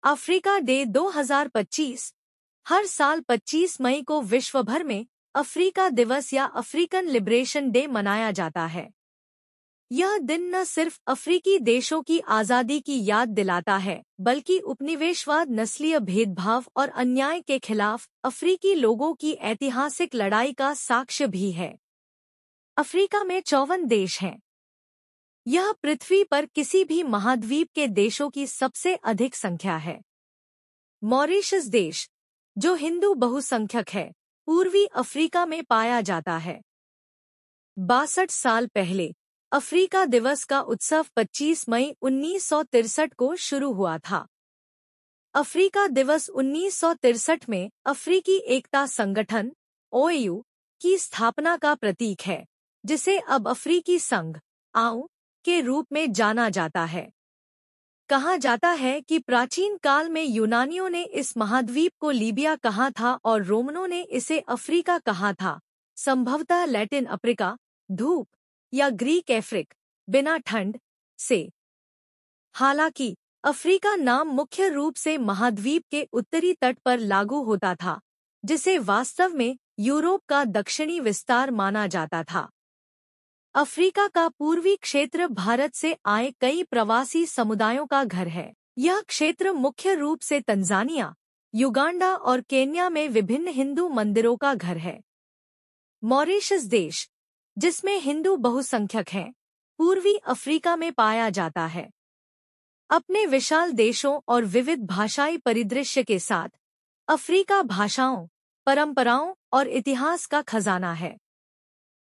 Africa day 2025। हर साल 25 मई को विश्व भर में अफ्रीका दिवस या अफ्रीकन लिबरेशन डे मनाया जाता है। यह दिन न सिर्फ अफ्रीकी देशों की आज़ादी की याद दिलाता है, बल्कि उपनिवेशवाद, नस्लीय भेदभाव और अन्याय के खिलाफ अफ्रीकी लोगों की ऐतिहासिक लड़ाई का साक्ष्य भी है। अफ्रीका में 54 देश हैं। यह पृथ्वी पर किसी भी महाद्वीप के देशों की सबसे अधिक संख्या है। मॉरीशस देश, जो हिंदू बहुसंख्यक है, पूर्वी अफ्रीका में पाया जाता है। 62 साल पहले अफ्रीका दिवस का उत्सव 25 मई 1963 को शुरू हुआ था। अफ्रीका दिवस 1963 में अफ्रीकी एकता संगठन OAU की स्थापना का प्रतीक है, जिसे अब अफ्रीकी संघ AU के रूप में जाना जाता है। कहा जाता है कि प्राचीन काल में यूनानियों ने इस महाद्वीप को लीबिया कहा था और रोमनों ने इसे अफ्रीका कहा था, संभवतः लैटिन अफ्रीका, धूप, या ग्रीक एफ्रिक, बिना ठंड से। हालांकि अफ्रीका नाम मुख्य रूप से महाद्वीप के उत्तरी तट पर लागू होता था, जिसे वास्तव में यूरोप का दक्षिणी विस्तार माना जाता था। अफ्रीका का पूर्वी क्षेत्र भारत से आए कई प्रवासी समुदायों का घर है। यह क्षेत्र मुख्य रूप से तंजानिया, युगांडा और केन्या में विभिन्न हिंदू मंदिरों का घर है। मॉरीशस देश, जिसमें हिंदू बहुसंख्यक हैं, पूर्वी अफ्रीका में पाया जाता है। अपने विशाल देशों और विविध भाषाई परिदृश्य के साथ अफ्रीका भाषाओं, परंपराओं और इतिहास का खजाना है।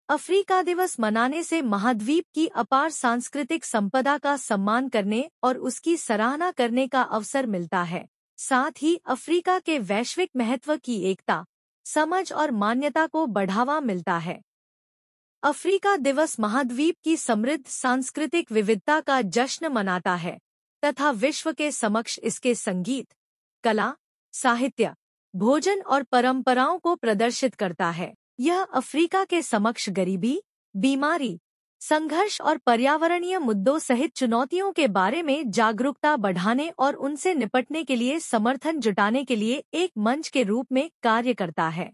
अफ्रीका दिवस मनाने से महाद्वीप की अपार सांस्कृतिक संपदा का सम्मान करने और उसकी सराहना करने का अवसर मिलता है। साथ ही अफ्रीका के वैश्विक महत्व की एकता, समझ और मान्यता को बढ़ावा मिलता है। अफ्रीका दिवस महाद्वीप की समृद्ध सांस्कृतिक विविधता का जश्न मनाता है तथा विश्व के समक्ष इसके संगीत, कला, साहित्य, भोजन और परंपराओं को प्रदर्शित करता है। यह अफ्रीका के समक्ष गरीबी, बीमारी, संघर्ष और पर्यावरणीय मुद्दों सहित चुनौतियों के बारे में जागरूकता बढ़ाने और उनसे निपटने के लिए समर्थन जुटाने के लिए एक मंच के रूप में कार्य करता है।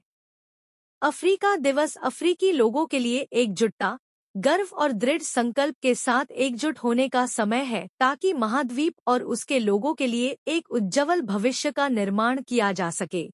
अफ्रीका दिवस अफ्रीकी लोगों के लिए एकजुटता, गर्व और दृढ़ संकल्प के साथ एकजुट होने का समय है, ताकि महाद्वीप और उसके लोगों के लिए एक उज्ज्वल भविष्य का निर्माण किया जा सके।